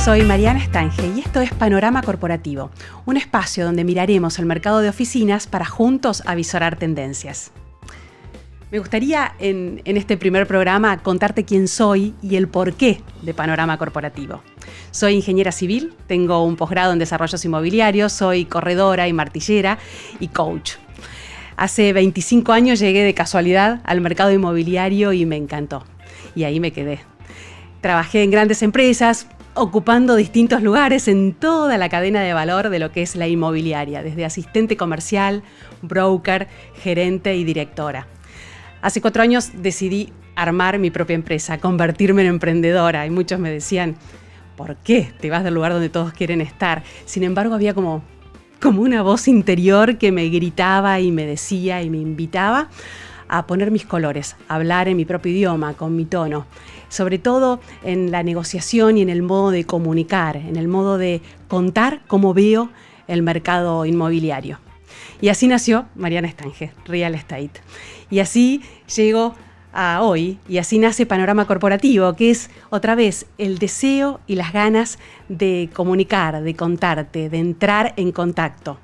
Soy Mariana Stange y esto es Panorama Corporativo, un espacio donde miraremos el mercado de oficinas para juntos avisorar tendencias. Me gustaría en este primer programa contarte quién soy y el porqué de Panorama Corporativo. Soy ingeniera civil, tengo un posgrado en desarrollos inmobiliarios, soy corredora y martillera y coach. Hace 25 años llegué de casualidad al mercado inmobiliario y me encantó. Y ahí me quedé. Trabajé en grandes empresas, ocupando distintos lugares en toda la cadena de valor de lo que es la inmobiliaria, desde asistente comercial, broker, gerente y directora. Hace 4 años decidí armar mi propia empresa, convertirme en emprendedora y muchos me decían, ¿por qué te vas del lugar donde todos quieren estar? Sin embargo, había como una voz interior que me gritaba y me decía y me invitaba a poner mis colores, a hablar en mi propio idioma, con mi tono, sobre todo en la negociación y en el modo de comunicar, en el modo de contar cómo veo el mercado inmobiliario. Y así nació Mariana Stange, Real Estate. Y así llego a hoy, y así nace Panorama Corporativo, que es otra vez el deseo y las ganas de comunicar, de contarte, de entrar en contacto,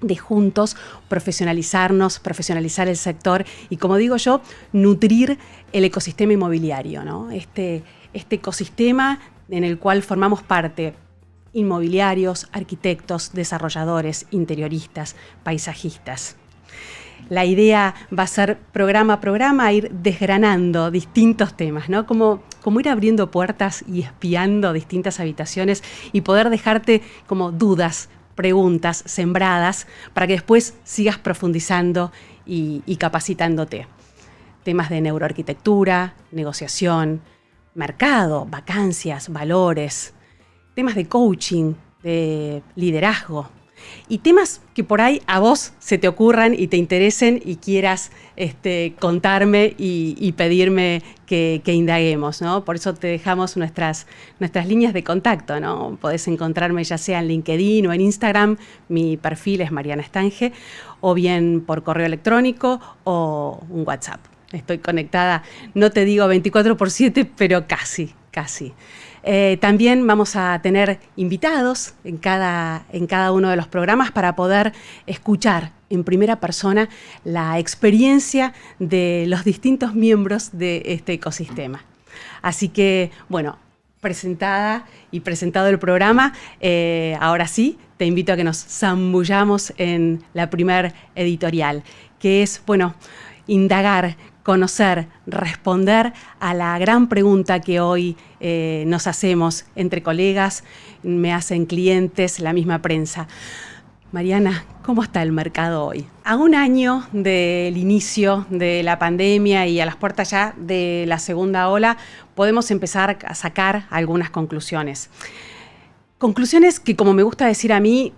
de juntos profesionalizarnos, profesionalizar el sector y, como digo yo, nutrir el ecosistema inmobiliario, ¿no? Este ecosistema en el cual formamos parte inmobiliarios, arquitectos, desarrolladores, interioristas, paisajistas. La idea va a ser programa a programa ir desgranando distintos temas, ¿no? Como ir abriendo puertas y espiando distintas habitaciones y poder dejarte como dudas, preguntas sembradas para que después sigas profundizando y capacitándote. Temas de neuroarquitectura, negociación, mercado, vacancias, valores, temas de coaching, de liderazgo y temas que por ahí a vos se te ocurran y te interesen y quieras contarme y pedirme que indaguemos, ¿no? Por eso te dejamos nuestras líneas de contacto, ¿no? Podés encontrarme ya sea en LinkedIn o en Instagram, mi perfil es Mariana Stange, o bien por correo electrónico o un WhatsApp. Estoy conectada, no te digo 24/7, pero casi. También vamos a tener invitados en cada uno de los programas para poder escuchar en primera persona la experiencia de los distintos miembros de este ecosistema. Así que, bueno, presentada y presentado el programa, ahora sí, te invito a que nos zambullamos en la primer editorial, que es, bueno, indagar, conocer, responder a la gran pregunta que hoy nos hacemos entre colegas, me hacen clientes, la misma prensa. Mariana, ¿cómo está el mercado hoy? A un año del inicio de la pandemia y a las puertas ya de la segunda ola, podemos empezar a sacar algunas conclusiones. Conclusiones que, como me gusta decir a mí,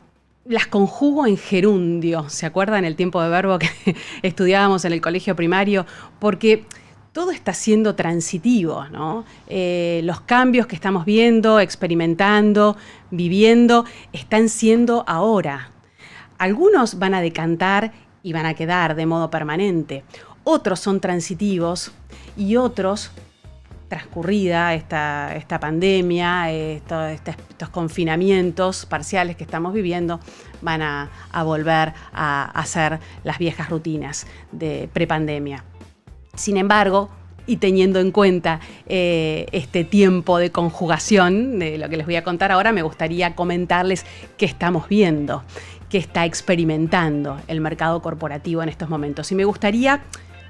las conjugo en gerundio, ¿se acuerdan el tiempo de verbo que estudiábamos en el colegio primario? Porque todo está siendo transitivo, ¿no? Los cambios que estamos viendo, experimentando, viviendo, están siendo ahora. Algunos van a decantar y van a quedar de modo permanente. Otros son transitivos y otros, transcurrida esta pandemia, estos confinamientos parciales que estamos viviendo, van a volver a hacer las viejas rutinas de prepandemia. Sin embargo, y teniendo en cuenta este tiempo de conjugación de lo que les voy a contar ahora, me gustaría comentarles qué estamos viendo, qué está experimentando el mercado corporativo en estos momentos. Y me gustaría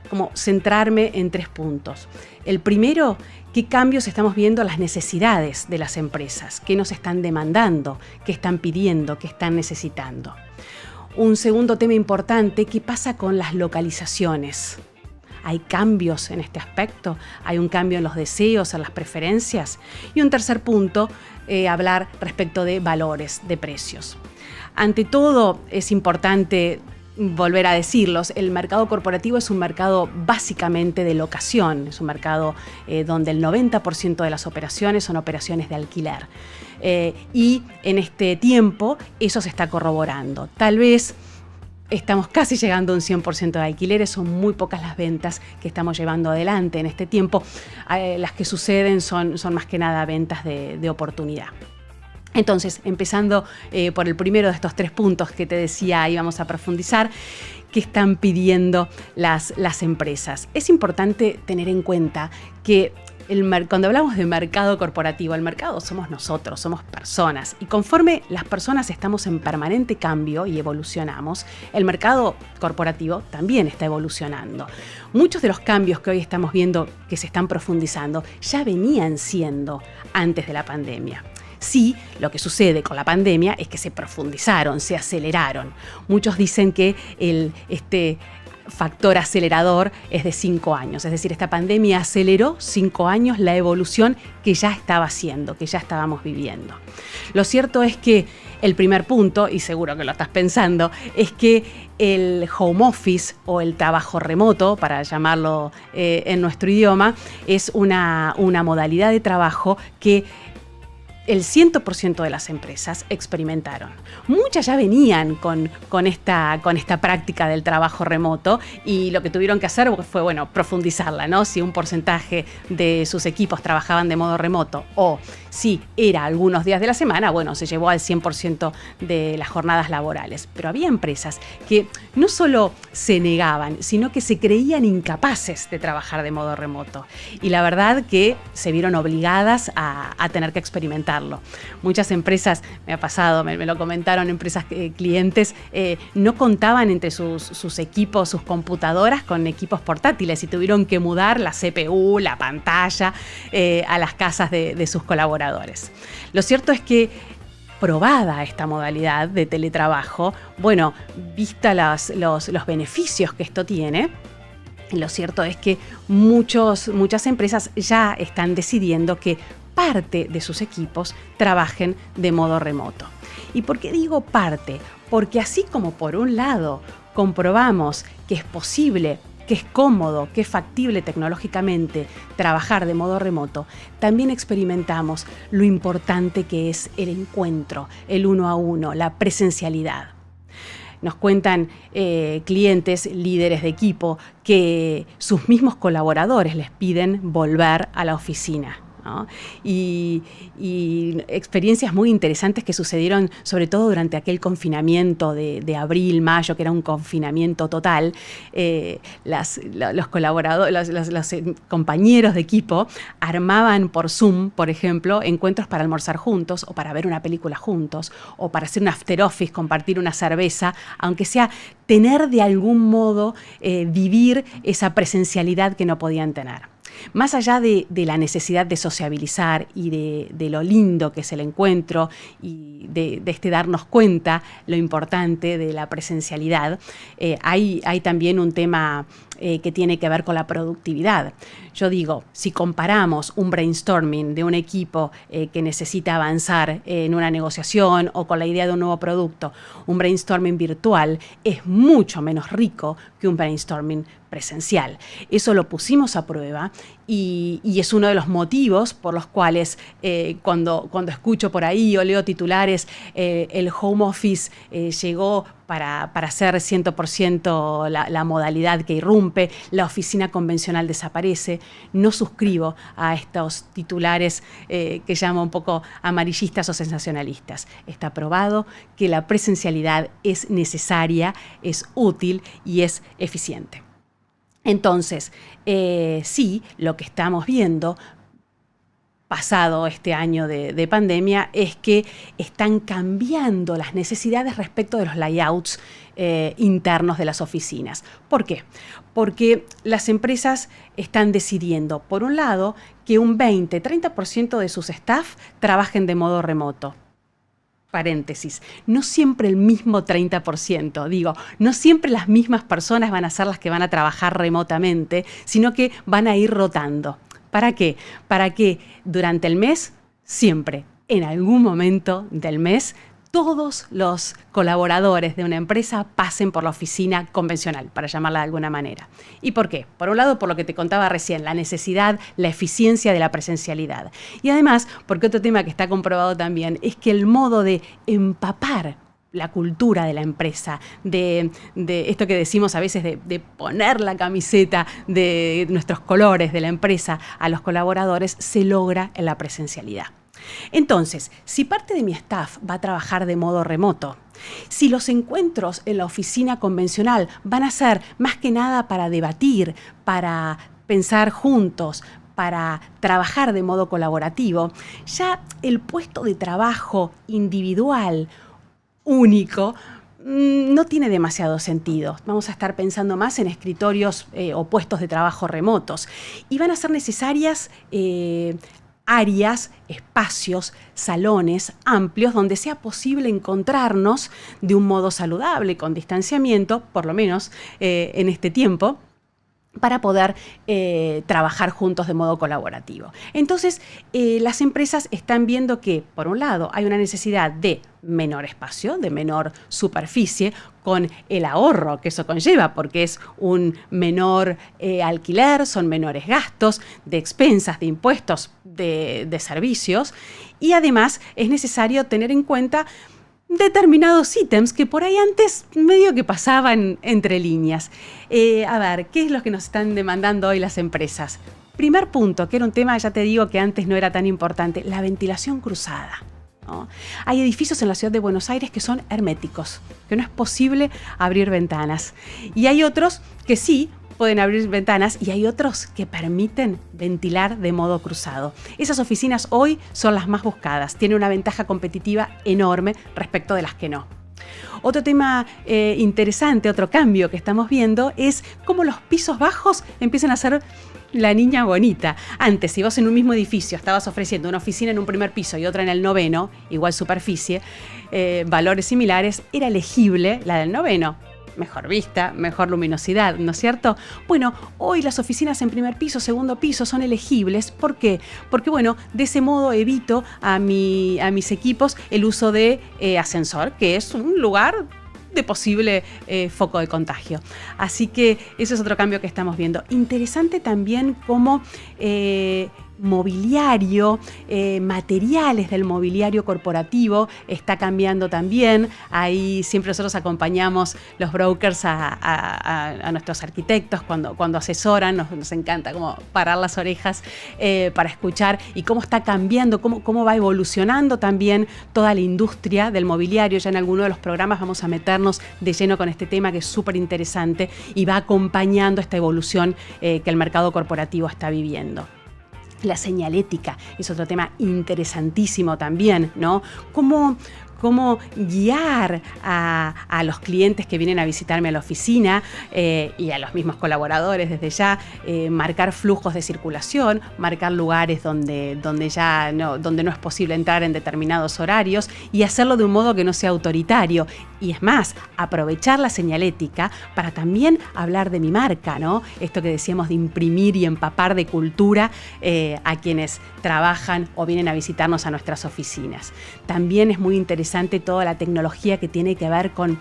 como centrarme en 3 puntos. El primero, qué cambios estamos viendo las necesidades de las empresas, qué nos están demandando, qué están pidiendo, qué están necesitando. Un segundo tema importante, qué pasa con las localizaciones. ¿Hay cambios en este aspecto? ¿Hay un cambio en los deseos, en las preferencias? Y un tercer punto, hablar respecto de valores, de precios. Ante todo, es importante volver a decirlos, el mercado corporativo es un mercado básicamente de locación, es un mercado donde el 90% de las operaciones son operaciones de alquiler. Y en este tiempo eso se está corroborando. Tal vez estamos casi llegando a un 100% de alquileres, son muy pocas las ventas que estamos llevando adelante en este tiempo. Las que suceden son más que nada ventas de oportunidad. Entonces, empezando por el primero de estos 3 puntos que te decía íbamos a profundizar, ¿qué están pidiendo las empresas? Es importante tener en cuenta que cuando hablamos de mercado corporativo, el mercado somos nosotros, somos personas. Y conforme las personas estamos en permanente cambio y evolucionamos, el mercado corporativo también está evolucionando. Muchos de los cambios que hoy estamos viendo que se están profundizando ya venían siendo antes de la pandemia. Sí, lo que sucede con la pandemia es que se profundizaron, se aceleraron. Muchos dicen que este factor acelerador es de 5 años. Es decir, esta pandemia aceleró 5 años la evolución que ya estaba haciendo, que ya estábamos viviendo. Lo cierto es que el primer punto, y seguro que lo estás pensando, es que el home office o el trabajo remoto, para llamarlo en nuestro idioma, es una modalidad de trabajo que el 100% de las empresas experimentaron. Muchas ya venían con esta práctica del trabajo remoto y lo que tuvieron que hacer fue, profundizarla, ¿no? Si un porcentaje de sus equipos trabajaban de modo remoto o si era algunos días de la semana, se llevó al 100% de las jornadas laborales. Pero había empresas que no solo se negaban, sino que se creían incapaces de trabajar de modo remoto. Y la verdad que se vieron obligadas a tener que experimentar. Muchas empresas, me ha pasado, me lo comentaron empresas clientes, no contaban entre sus equipos, sus computadoras con equipos portátiles y tuvieron que mudar la CPU, la pantalla a las casas de sus colaboradores. Lo cierto es que probada esta modalidad de teletrabajo, vista los beneficios que esto tiene, lo cierto es que muchas empresas ya están decidiendo que parte de sus equipos trabajen de modo remoto. ¿Y por qué digo parte? Porque así como por un lado comprobamos que es posible, que es cómodo, que es factible tecnológicamente trabajar de modo remoto, también experimentamos lo importante que es el encuentro, el 1 a 1, la presencialidad. Nos cuentan clientes, líderes de equipo, que sus mismos colaboradores les piden volver a la oficina, ¿no? Y experiencias muy interesantes que sucedieron sobre todo durante aquel confinamiento de abril, mayo, que era un confinamiento total. Los colaboradores, los compañeros de equipo armaban por Zoom, por ejemplo, encuentros para almorzar juntos o para ver una película juntos o para hacer un after office, compartir una cerveza, aunque sea tener de algún modo, vivir esa presencialidad que no podían tener. Más allá de la necesidad de sociabilizar y de lo lindo que es el encuentro y de darnos cuenta lo importante de la presencialidad, hay también un tema que tiene que ver con la productividad. Yo digo, si comparamos un brainstorming de un equipo que necesita avanzar en una negociación o con la idea de un nuevo producto, un brainstorming virtual es mucho menos rico que un brainstorming presencial. Eso lo pusimos a prueba y es uno de los motivos por los cuales cuando escucho por ahí o leo titulares, el home office llegó para ser 100% la modalidad que irrumpe, la oficina convencional desaparece. No suscribo a estos titulares que llamo un poco amarillistas o sensacionalistas. Está probado que la presencialidad es necesaria, es útil y es eficiente. Entonces, sí, lo que estamos viendo pasado este año de pandemia es que están cambiando las necesidades respecto de los layouts internos de las oficinas. ¿Por qué? Porque las empresas están decidiendo, por un lado, que un 20-30% de sus staff trabajen de modo remoto. Paréntesis, no siempre el mismo 30%, digo, no siempre las mismas personas van a ser las que van a trabajar remotamente, sino que van a ir rotando. ¿Para qué? Para que durante el mes, siempre, en algún momento del mes, todos los colaboradores de una empresa pasen por la oficina convencional, para llamarla de alguna manera. ¿Y por qué? Por un lado, por lo que te contaba recién, la necesidad, la eficiencia de la presencialidad. Y además, porque otro tema que está comprobado también es que el modo de empapar la cultura de la empresa, de esto que decimos a veces de poner la camiseta de nuestros colores de la empresa a los colaboradores, se logra en la presencialidad. Entonces, si parte de mi staff va a trabajar de modo remoto, si los encuentros en la oficina convencional van a ser más que nada para debatir, para pensar juntos, para trabajar de modo colaborativo, ya el puesto de trabajo individual, único, no tiene demasiado sentido. Vamos a estar pensando más en escritorios o puestos de trabajo remotos. Y van a ser necesarias áreas, espacios, salones amplios donde sea posible encontrarnos de un modo saludable, con distanciamiento, por lo menos en este tiempo, para poder trabajar juntos de modo colaborativo. Entonces, las empresas están viendo que, por un lado, hay una necesidad de menor espacio, de menor superficie, con el ahorro que eso conlleva, porque es un menor alquiler, son menores gastos de expensas, de impuestos, de servicios, y además es necesario tener en cuenta determinados ítems que por ahí antes medio que pasaban entre líneas. A ver, ¿qué es lo que nos están demandando hoy las empresas? Primer punto, que era un tema, ya te digo, que antes no era tan importante, la ventilación cruzada, ¿no? Hay edificios en la ciudad de Buenos Aires que son herméticos, que no es posible abrir ventanas. Y hay otros que sí pueden abrir ventanas y hay otros que permiten ventilar de modo cruzado. Esas oficinas hoy son las más buscadas, tienen una ventaja competitiva enorme respecto de las que no. Otro tema interesante, otro cambio que estamos viendo es cómo los pisos bajos empiezan a ser la niña bonita. Antes, si vos en un mismo edificio estabas ofreciendo una oficina en un primer piso y otra en el noveno, igual superficie, valores similares, era elegible la del noveno. Mejor vista, mejor luminosidad, ¿no es cierto? Bueno, hoy las oficinas en primer piso, segundo piso son elegibles. ¿Por qué? Porque, bueno, de ese modo evito a mis equipos el uso de ascensor, que es un lugar de posible foco de contagio. Así que eso es otro cambio que estamos viendo. Interesante también cómo mobiliario, materiales del mobiliario corporativo está cambiando también. Ahí siempre nosotros acompañamos los brokers a nuestros arquitectos cuando asesoran. Nos encanta como parar las orejas para escuchar y cómo está cambiando, cómo va evolucionando también toda la industria del mobiliario. Ya en alguno de los programas vamos a meternos de lleno con este tema que es súper interesante y va acompañando esta evolución que el mercado corporativo está viviendo. La señalética es otro tema interesantísimo también, ¿no? Cómo guiar a los clientes que vienen a visitarme a la oficina y a los mismos colaboradores desde ya, marcar flujos de circulación, marcar lugares donde no es posible entrar en determinados horarios y hacerlo de un modo que no sea autoritario. Y es más, aprovechar la señalética para también hablar de mi marca, ¿no? Esto que decíamos de imprimir y empapar de cultura a quienes trabajan o vienen a visitarnos a nuestras oficinas. También es muy interesante toda la tecnología que tiene que ver con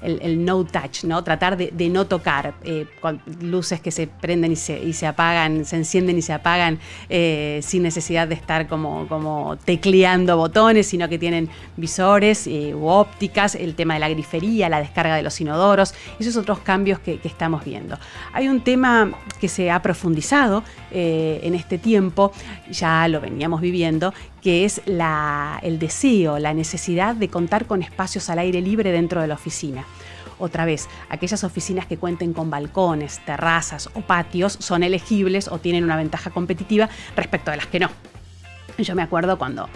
el no touch, ¿no? Tratar de no tocar, con luces que se prenden y se apagan, se encienden y se apagan sin necesidad de estar como tecleando botones, sino que tienen visores u ópticas, el tema de la grifería, la descarga de los inodoros, esos otros cambios que estamos viendo. Hay un tema que se ha profundizado en este tiempo, ya lo veníamos viviendo, que es el deseo, la necesidad de contar con espacios al aire libre dentro de la oficina. Otra vez, aquellas oficinas que cuenten con balcones, terrazas o patios son elegibles o tienen una ventaja competitiva respecto de las que no. Yo me acuerdo cuando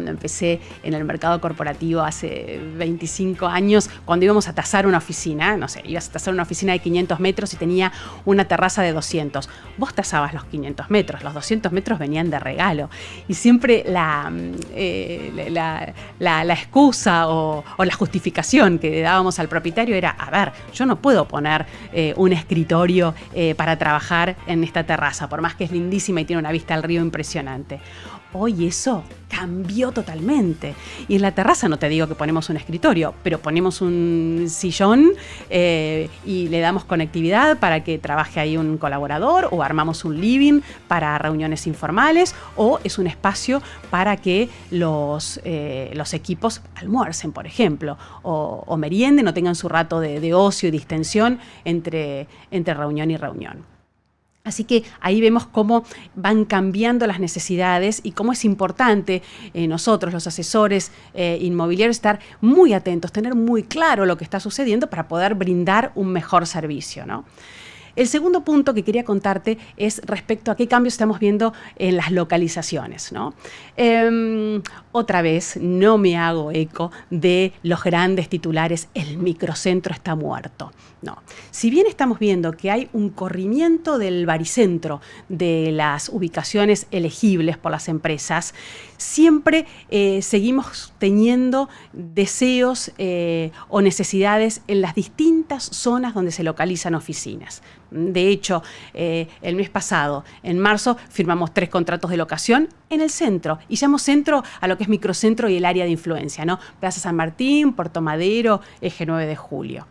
empecé en el mercado corporativo hace 25 años, cuando íbamos a tasar una oficina, no sé, ibas a tasar una oficina de 500 metros y tenía una terraza de 200. Vos tasabas los 500 metros, los 200 metros venían de regalo. Y siempre la excusa o la justificación que dábamos al propietario era, a ver, yo no puedo poner un escritorio para trabajar en esta terraza, por más que es lindísima y tiene una vista al río impresionante. Hoy eso cambió totalmente. Y en la terraza no te digo que ponemos un escritorio, pero ponemos un sillón y le damos conectividad para que trabaje ahí un colaborador, o armamos un living para reuniones informales, o es un espacio para que los equipos almuercen, por ejemplo, o merienden o tengan su rato de ocio y distensión entre reunión y reunión. Así que ahí vemos cómo van cambiando las necesidades y cómo es importante nosotros, los asesores inmobiliarios, estar muy atentos, tener muy claro lo que está sucediendo para poder brindar un mejor servicio, ¿no? El segundo punto que quería contarte es respecto a qué cambios estamos viendo en las localizaciones, ¿no? Otra vez, no me hago eco de los grandes titulares, el microcentro está muerto. No. Si bien estamos viendo que hay un corrimiento del baricentro de las ubicaciones elegibles por las empresas, siempre seguimos teniendo deseos o necesidades en las distintas zonas donde se localizan oficinas. De hecho, el mes pasado, en marzo, firmamos 3 contratos de locación en el centro. Y llamo centro a lo que es microcentro y el área de influencia, ¿no? Plaza San Martín, Puerto Madero, Eje 9 de Julio.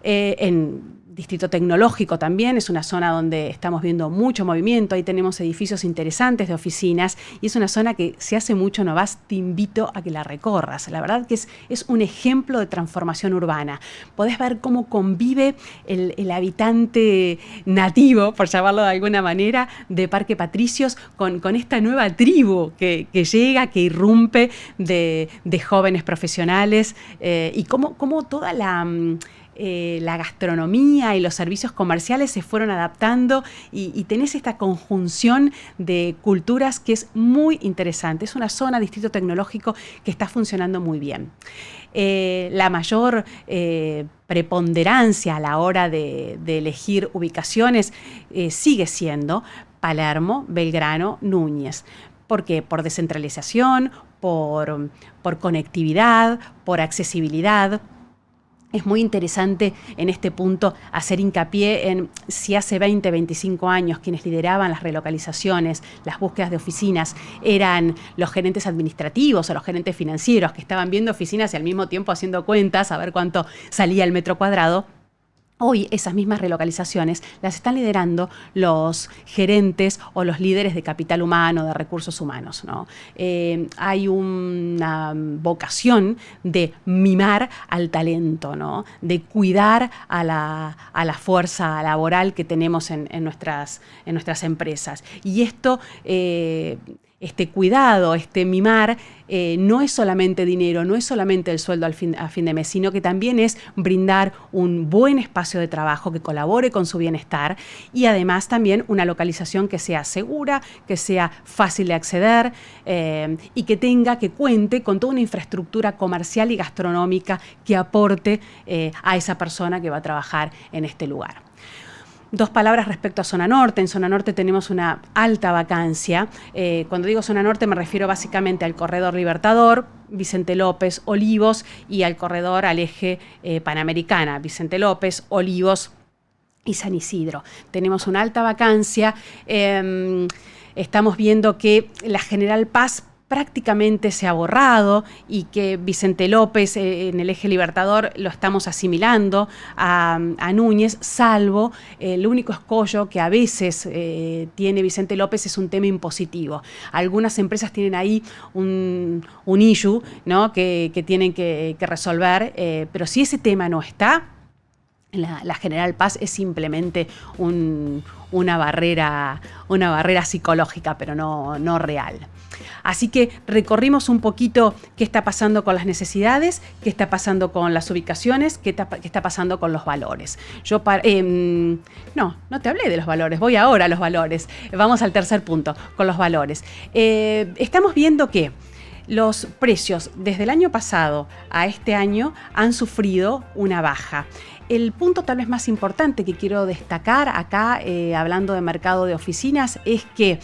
En Distrito Tecnológico también es una zona donde estamos viendo mucho movimiento. Ahí tenemos edificios interesantes de oficinas y es una zona que si hace mucho no vas, te invito a que la recorras. La verdad que es un ejemplo de transformación urbana. Podés ver cómo convive el habitante nativo, por llamarlo de alguna manera, de Parque Patricios con esta nueva tribu que llega, que irrumpe de jóvenes profesionales y cómo toda la gastronomía y los servicios comerciales se fueron adaptando y tenés esta conjunción de culturas que es muy interesante. Es una zona, Distrito Tecnológico, que está funcionando muy bien. La mayor preponderancia a la hora de elegir ubicaciones sigue siendo Palermo, Belgrano, Núñez. ¿Por qué? Por descentralización, por conectividad, por accesibilidad. Es muy interesante en este punto hacer hincapié en si hace 20, 25 años quienes lideraban las relocalizaciones, las búsquedas de oficinas, eran los gerentes administrativos o los gerentes financieros que estaban viendo oficinas y al mismo tiempo haciendo cuentas a ver cuánto salía el metro cuadrado. Hoy esas mismas relocalizaciones las están liderando los gerentes o los líderes de capital humano, de recursos humanos, ¿no? Hay una vocación de mimar al talento, ¿no? De cuidar a la fuerza laboral que tenemos en nuestras empresas. Y esto... este cuidado, este mimar, no es solamente dinero, no es solamente el sueldo a fin de mes, sino que también es brindar un buen espacio de trabajo que colabore con su bienestar y además también una localización que sea segura, que sea fácil de acceder y que cuente con toda una infraestructura comercial y gastronómica que aporte a esa persona que va a trabajar en este lugar. 2 palabras respecto a Zona Norte. En Zona Norte tenemos una alta vacancia. Cuando digo Zona Norte me refiero básicamente al corredor Libertador, Vicente López, Olivos y al corredor al eje Panamericana, Vicente López, Olivos y San Isidro. Tenemos una alta vacancia. Estamos viendo que la General Paz prácticamente se ha borrado y que Vicente López en el eje Libertador lo estamos asimilando a Núñez, salvo el único escollo que a veces tiene Vicente López es un tema impositivo. Algunas empresas tienen ahí un issue, ¿no? que tienen que resolver, pero si ese tema no está, la General Paz es simplemente una barrera psicológica, pero no real. Así que recorrimos un poquito qué está pasando con las necesidades, qué está pasando con las ubicaciones, qué está pasando con los valores. No te hablé de los valores, voy ahora a los valores. Vamos al tercer punto, con los valores. Estamos viendo que los precios desde el año pasado a este año han sufrido una baja. El punto tal vez más importante que quiero destacar acá, hablando de mercado de oficinas, es que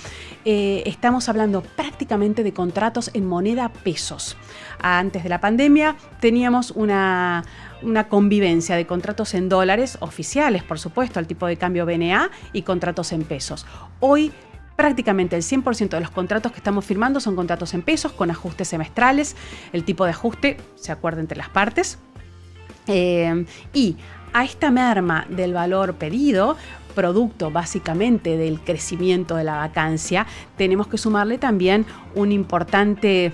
estamos hablando prácticamente de contratos en moneda pesos. Antes de la pandemia teníamos una convivencia de contratos en dólares oficiales, por supuesto, al tipo de cambio BNA y contratos en pesos. Hoy prácticamente el 100% de los contratos que estamos firmando son contratos en pesos con ajustes semestrales. El tipo de ajuste se acuerda entre las partes. Y a esta merma del valor pedido, producto básicamente del crecimiento de la vacancia, tenemos que sumarle también una importante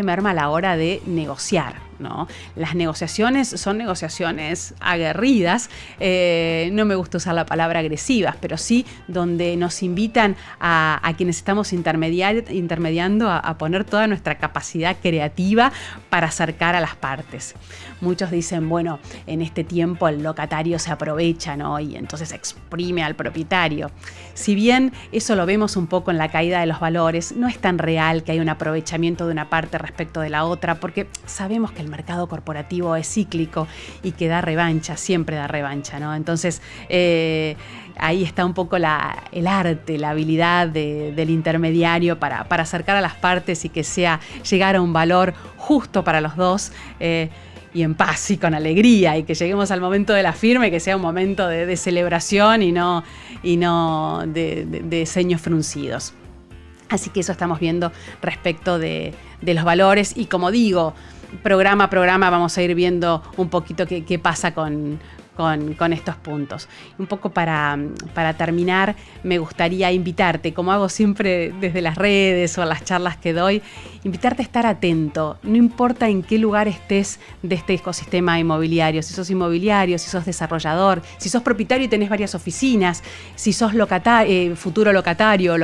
merma a la hora de negociar. ¿no? Las negociaciones son negociaciones aguerridas, no me gusta usar la palabra agresivas, pero sí donde nos invitan a quienes estamos intermediando a poner toda nuestra capacidad creativa para acercar a las partes. Muchos dicen, bueno, en este tiempo el locatario se aprovecha, ¿no? Y entonces exprime al propietario. Si bien eso lo vemos un poco en la caída de los valores, no es tan real que hay un aprovechamiento de una parte respecto de la otra, porque sabemos que el mercado corporativo es cíclico y que da revancha, siempre da revancha, ¿no? Entonces, ahí está un poco el arte, la habilidad del intermediario para acercar a las partes y que sea llegar a un valor justo para los dos, y en paz y con alegría, y que lleguemos al momento de la firma y que sea un momento de celebración y no de ceños fruncidos. Así que eso estamos viendo respecto de los valores, y como digo, programa a programa vamos a ir viendo un poquito qué pasa con estos puntos. Un poco para terminar, me gustaría invitarte, como hago siempre desde las redes o en las charlas que doy, invitarte a estar atento, no importa en qué lugar estés de este ecosistema inmobiliario, si sos inmobiliario, si sos desarrollador, si sos propietario y tenés varias oficinas, si sos futuro locatario,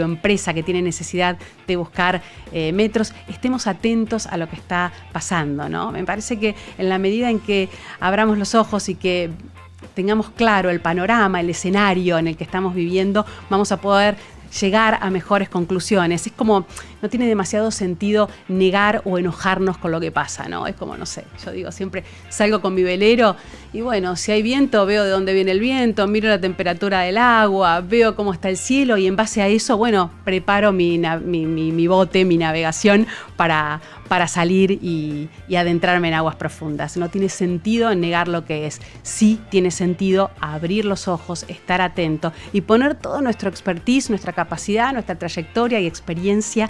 empresa que tiene necesidad de buscar metros, estemos atentos a lo que está pasando, ¿no? Me parece que en la medida en que abramos los ojos y que tengamos claro el panorama, el escenario en el que estamos viviendo, vamos a poder llegar a mejores conclusiones. Es como, no tiene demasiado sentido negar o enojarnos con lo que pasa, ¿no? Es como, no sé, yo digo siempre, salgo con mi velero y bueno, si hay viento, veo de dónde viene el viento, miro la temperatura del agua, veo cómo está el cielo y en base a eso, bueno, preparo mi bote, mi navegación para salir y adentrarme en aguas profundas. No tiene sentido negar lo que es. Sí tiene sentido abrir los ojos, estar atento y poner todo nuestro expertise, nuestra capacidad, nuestra trayectoria y experiencia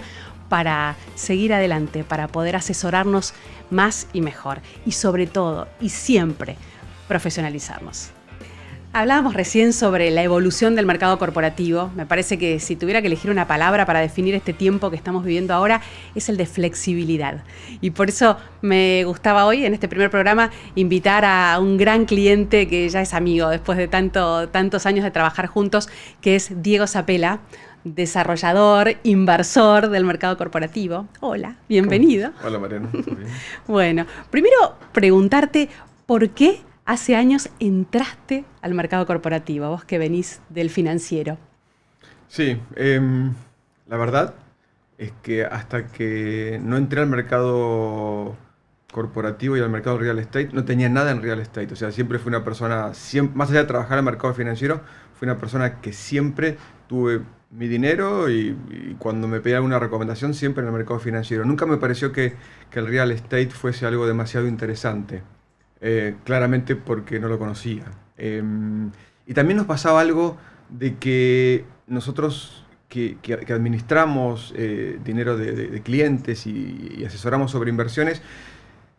para seguir adelante, para poder asesorarnos más y mejor. Y sobre todo, y siempre, profesionalizarnos. Hablábamos recién sobre la evolución del mercado corporativo. Me parece que si tuviera que elegir una palabra para definir este tiempo que estamos viviendo ahora, es el de flexibilidad. Y por eso me gustaba hoy, en este primer programa, invitar a un gran cliente que ya es amigo después de tantos años de trabajar juntos, que es Diego Zapela, desarrollador, inversor del mercado corporativo. Hola, bienvenido. ¿Cómo? Hola, Mariana. Bueno, primero preguntarte por qué hace años entraste al mercado corporativo, vos que venís del financiero. Sí, la verdad es que hasta que no entré al mercado corporativo y al mercado real estate, no tenía nada en real estate. O sea, siempre fui una persona, más allá de trabajar en el mercado financiero, fui una persona que siempre tuve mi dinero y cuando me pedían una recomendación, siempre en el mercado financiero. Nunca me pareció que el real estate fuese algo demasiado interesante. Claramente porque no lo conocía. Y también nos pasaba algo de que nosotros que administramos dinero de clientes y asesoramos sobre inversiones,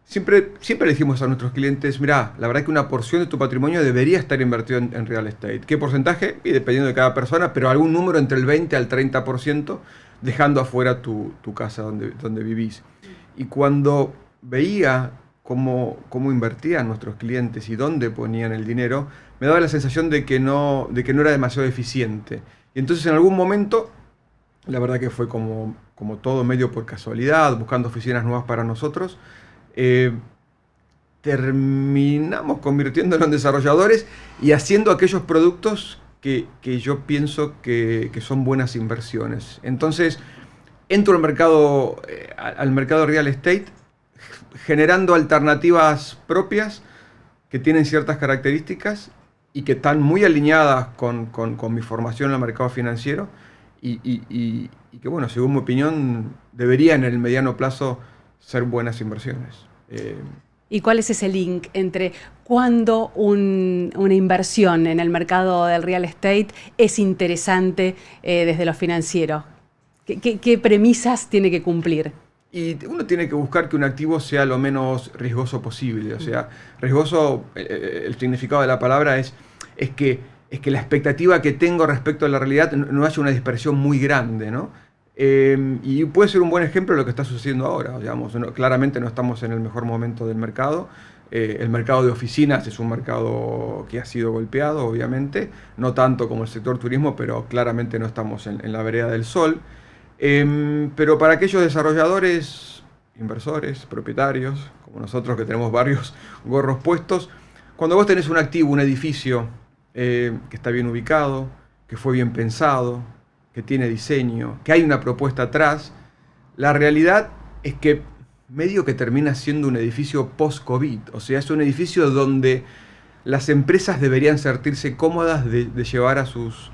siempre le dijimos a nuestros clientes, mirá, la verdad que una porción de tu patrimonio debería estar invertido en real estate. ¿Qué porcentaje? Y dependiendo de cada persona, pero algún número entre el 20 al 30%, dejando afuera tu casa donde vivís. Y cuando veía cómo invertían nuestros clientes y dónde ponían el dinero, me daba la sensación de que no era demasiado eficiente. Y entonces en algún momento, la verdad que fue como todo medio por casualidad, buscando oficinas nuevas para nosotros, terminamos convirtiéndonos en desarrolladores y haciendo aquellos productos que yo pienso que son buenas inversiones. Entonces entro al mercado real estate, generando alternativas propias que tienen ciertas características y que están muy alineadas con mi formación en el mercado financiero y que, bueno, según mi opinión, deberían en el mediano plazo ser buenas inversiones. ¿Y cuál es ese link entre cuándo una inversión en el mercado del real estate es interesante desde lo financiero? ¿Qué premisas tiene que cumplir? Y uno tiene que buscar que un activo sea lo menos riesgoso posible. O sea, riesgoso, el significado de la palabra es que la expectativa que tengo respecto a la realidad no haya una dispersión muy grande, ¿no? Y puede ser un buen ejemplo de lo que está sucediendo ahora. Digamos, claramente no estamos en el mejor momento del mercado. El mercado de oficinas es un mercado que ha sido golpeado, obviamente, no tanto como el sector turismo, pero claramente no estamos en la vereda del sol. Pero para aquellos desarrolladores, inversores, propietarios, como nosotros que tenemos varios gorros puestos, cuando vos tenés un activo, un edificio que está bien ubicado, que fue bien pensado, que tiene diseño, que hay una propuesta atrás, la realidad es que medio que termina siendo un edificio post-COVID. O sea, es un edificio donde las empresas deberían sentirse cómodas de llevar a sus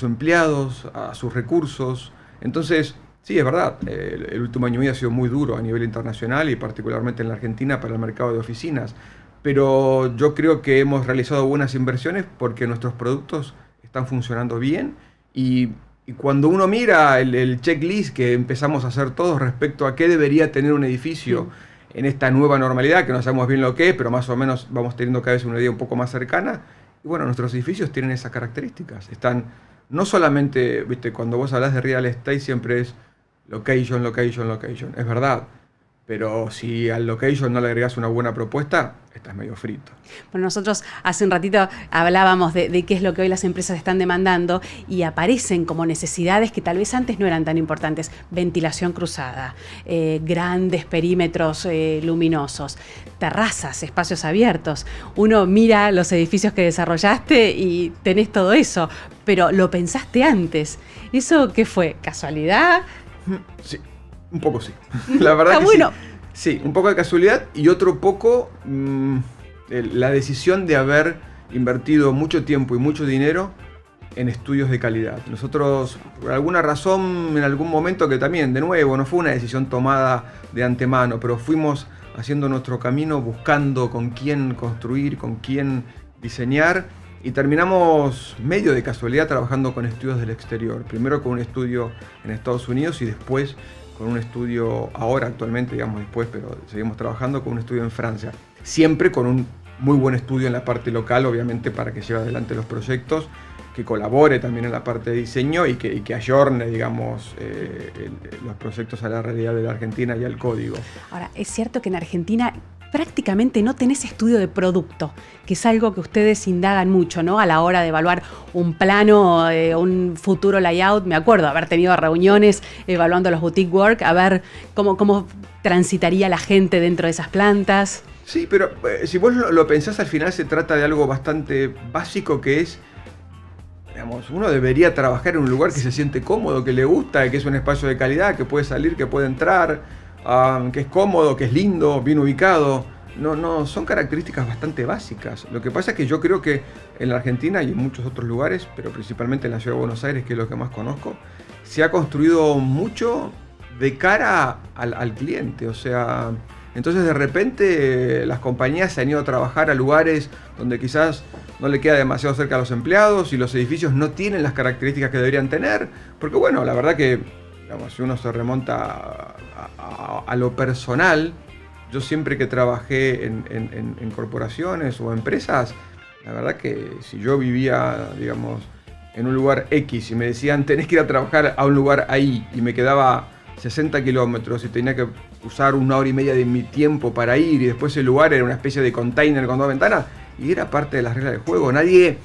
empleados, a sus recursos. Entonces, sí, es verdad, el último año y medio ha sido muy duro a nivel internacional y particularmente en la Argentina para el mercado de oficinas. Pero yo creo que hemos realizado buenas inversiones porque nuestros productos están funcionando bien y cuando uno mira el checklist que empezamos a hacer todos respecto a qué debería tener un edificio en esta nueva normalidad, que no sabemos bien lo que es, pero más o menos vamos teniendo cada vez una idea un poco más cercana, y bueno, nuestros edificios tienen esas características. Están, no solamente, viste, cuando vos hablas de real estate siempre es location, location, location. Es verdad. Pero si al location no le agregas una buena propuesta, estás medio frito. Bueno, nosotros hace un ratito hablábamos de qué es lo que hoy las empresas están demandando y aparecen como necesidades que tal vez antes no eran tan importantes. Ventilación cruzada, grandes perímetros luminosos, terrazas, espacios abiertos. Uno mira los edificios que desarrollaste y tenés todo eso, pero lo pensaste antes. ¿Eso qué fue? ¿Casualidad? Sí. Un poco sí. La verdad Está que bueno. Sí. Sí, un poco de casualidad y otro poco la decisión de haber invertido mucho tiempo y mucho dinero en estudios de calidad. Nosotros, por alguna razón, en algún momento que también, de nuevo, no fue una decisión tomada de antemano, pero fuimos haciendo nuestro camino buscando con quién construir, con quién diseñar y terminamos medio de casualidad trabajando con estudios del exterior. Primero con un estudio en Estados Unidos y después con un estudio, ahora actualmente, digamos después, pero seguimos trabajando con un estudio en Francia. Siempre con un muy buen estudio en la parte local, obviamente, para que lleve adelante los proyectos, que colabore también en la parte de diseño y que ayorne, digamos, los proyectos a la realidad de la Argentina y al código. Ahora, es cierto que en Argentina prácticamente no tenés estudio de producto, que es algo que ustedes indagan mucho, ¿no? A la hora de evaluar un plano, un futuro layout. Me acuerdo haber tenido reuniones evaluando los boutique work, a ver cómo transitaría la gente dentro de esas plantas. Sí, pero si vos lo pensás, al final se trata de algo bastante básico que es, digamos, uno debería trabajar en un lugar que se siente cómodo, que le gusta, que es un espacio de calidad, que puede salir, que puede entrar, que es cómodo, que es lindo, bien ubicado. No, son características bastante básicas. Lo que pasa es que yo creo que en la Argentina y en muchos otros lugares, pero principalmente en la ciudad de Buenos Aires, que es lo que más conozco, se ha construido mucho de cara al cliente. O sea, entonces de repente las compañías se han ido a trabajar a lugares donde quizás no le queda demasiado cerca a los empleados y los edificios no tienen las características que deberían tener. Porque bueno, la verdad que, digamos, si uno se remonta a lo personal, yo siempre que trabajé en corporaciones o empresas, la verdad que si yo vivía, digamos, en un lugar X y me decían tenés que ir a trabajar a un lugar ahí y me quedaba 60 kilómetros y tenía que usar 1 hora y media de mi tiempo para ir y después el lugar era una especie de container con 2 ventanas y era parte de las reglas del juego. Nadie,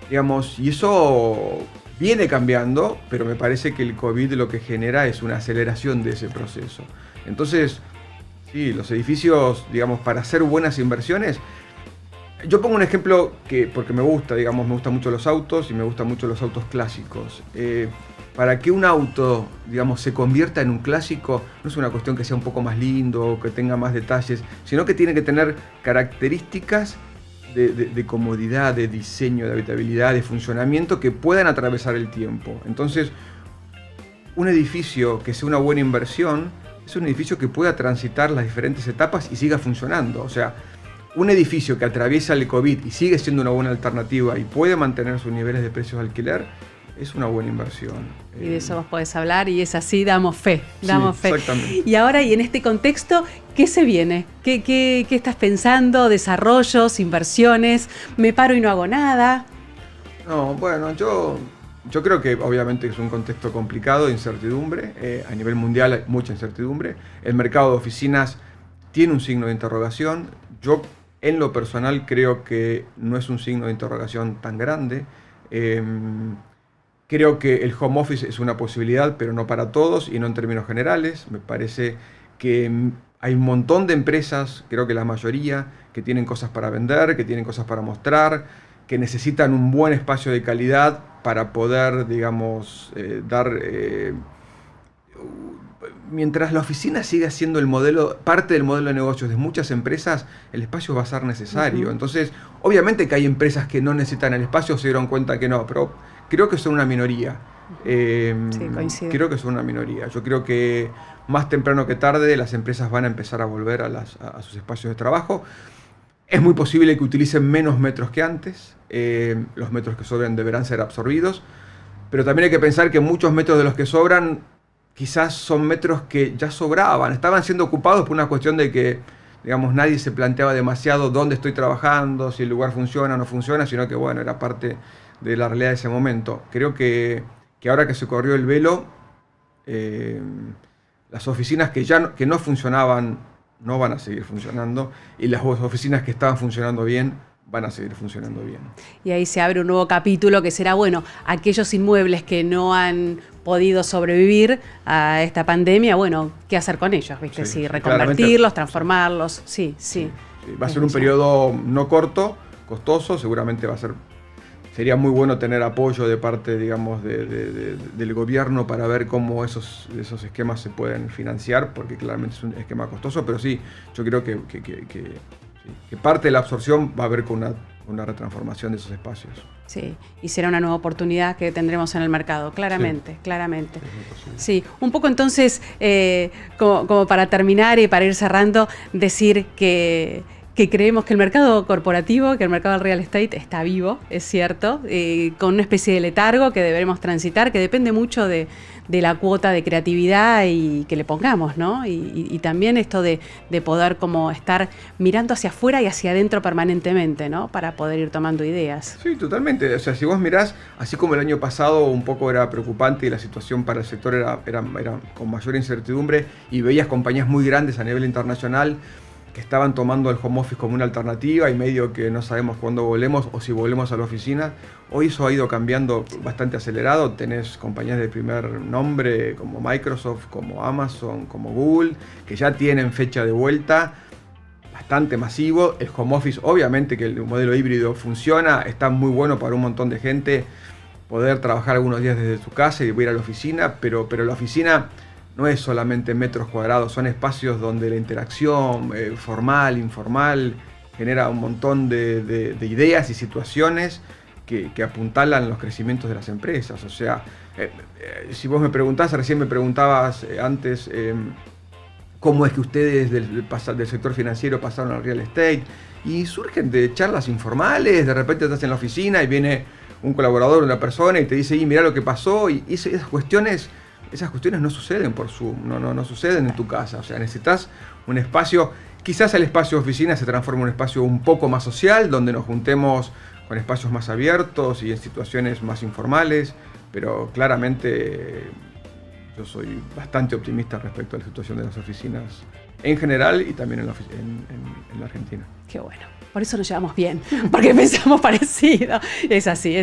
digamos, y eso viene cambiando, pero me parece que el COVID lo que genera es una aceleración de ese proceso. Entonces, sí, los edificios, digamos, para hacer buenas inversiones, yo pongo un ejemplo porque me gusta, digamos, me gustan mucho los autos y me gustan mucho los autos clásicos. Para que un auto, digamos, se convierta en un clásico, no es una cuestión que sea un poco más lindo o que tenga más detalles, sino que tiene que tener características de comodidad, de diseño, de habitabilidad, de funcionamiento que puedan atravesar el tiempo. Entonces, un edificio que sea una buena inversión es un edificio que pueda transitar las diferentes etapas y siga funcionando. O sea, un edificio que atraviesa el COVID y sigue siendo una buena alternativa y puede mantener sus niveles de precios de alquiler, es una buena inversión. Y de eso vos podés hablar y es así, damos fe. Exactamente. Y ahora, y en este contexto, ¿qué se viene? ¿Qué estás pensando? ¿Desarrollos, inversiones? ¿Me paro y no hago nada? No, bueno, yo Yo creo que obviamente es un contexto complicado de incertidumbre. A nivel mundial hay mucha incertidumbre. El mercado de oficinas tiene un signo de interrogación. Yo, en lo personal, creo que no es un signo de interrogación tan grande. Creo que el home office es una posibilidad, pero no para todos y no en términos generales. Me parece que hay un montón de empresas, creo que la mayoría, que tienen cosas para vender, que tienen cosas para mostrar, que necesitan un buen espacio de calidad para poder, digamos, mientras la oficina siga siendo parte del modelo de negocios de muchas empresas, el espacio va a ser necesario. Entonces, obviamente que hay empresas que no necesitan el espacio, se dieron cuenta que no, pero creo que son una minoría. Sí, coincido. Creo que son una minoría. Yo creo que más temprano que tarde las empresas van a empezar a volver a sus espacios de trabajo. Es muy posible que utilicen menos metros que antes. Los metros que sobran deberán ser absorbidos. Pero también hay que pensar que muchos metros de los que sobran quizás son metros que ya sobraban. Estaban siendo ocupados por una cuestión de que, digamos, nadie se planteaba demasiado dónde estoy trabajando, si el lugar funciona o no funciona, sino que, bueno, era parte de la realidad de ese momento. Creo que ahora que se corrió el velo, las oficinas que no funcionaban no van a seguir funcionando, y las oficinas que estaban funcionando bien van a seguir funcionando bien. Y ahí se abre un nuevo capítulo que será, bueno, aquellos inmuebles que no han podido sobrevivir a esta pandemia, bueno, ¿qué hacer con ellos? ¿Viste? Sí, reconvertirlos, transformarlos, sí. Va a ser un periodo no corto, costoso, seguramente sería muy bueno tener apoyo de parte, digamos, del gobierno para ver cómo esos esquemas se pueden financiar, porque claramente es un esquema costoso, pero sí, yo creo que parte de la absorción va a haber con una retransformación de esos espacios. Sí, y será una nueva oportunidad que tendremos en el mercado, claramente. Sí, un poco entonces, como para terminar y para ir cerrando, decir que creemos que el mercado corporativo, que el mercado del real estate está vivo, es cierto, con una especie de letargo que deberemos transitar, que depende mucho de la cuota de creatividad y que le pongamos, ¿no? Y también esto de poder como estar mirando hacia afuera y hacia adentro permanentemente, ¿no? Para poder ir tomando ideas. Sí, totalmente. O sea, si vos mirás, así como el año pasado un poco era preocupante y la situación para el sector era con mayor incertidumbre, y veías compañías muy grandes a nivel internacional que estaban tomando el home office como una alternativa y medio que no sabemos cuándo volvemos o si volvemos a la oficina. Hoy eso ha ido cambiando bastante acelerado. Tenés compañías de primer nombre como Microsoft, como Amazon, como Google, que ya tienen fecha de vuelta bastante masivo. El home office, obviamente que el modelo híbrido funciona, está muy bueno para un montón de gente poder trabajar algunos días desde su casa y ir a la oficina, pero la oficina no es solamente metros cuadrados, son espacios donde la interacción formal, informal, genera un montón de ideas y situaciones que apuntalan los crecimientos de las empresas. O sea, si vos me preguntás, recién me preguntabas antes, cómo es que ustedes del sector financiero pasaron al real estate, y surgen de charlas informales, de repente estás en la oficina y viene un colaborador, una persona, y te dice, mirá lo que pasó, y esas cuestiones no suceden por Zoom, no suceden en tu casa. O sea, necesitas un espacio, quizás el espacio de oficina se transforme en un espacio un poco más social, donde nos juntemos con espacios más abiertos y en situaciones más informales, pero claramente yo soy bastante optimista respecto a la situación de las oficinas en general y también en la Argentina. Qué bueno. Por eso nos llevamos bien, porque pensamos parecido. Es así,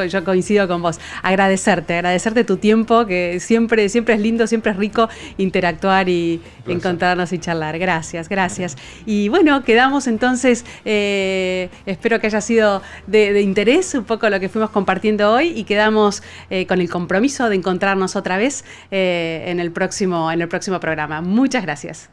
yo coincido con vos. Agradecerte tu tiempo, que siempre es lindo, siempre es rico interactuar y encontrarnos y charlar. Gracias. Y bueno, quedamos entonces, espero que haya sido de interés un poco lo que fuimos compartiendo hoy, y quedamos con el compromiso de encontrarnos otra vez en el próximo programa. Muchas gracias.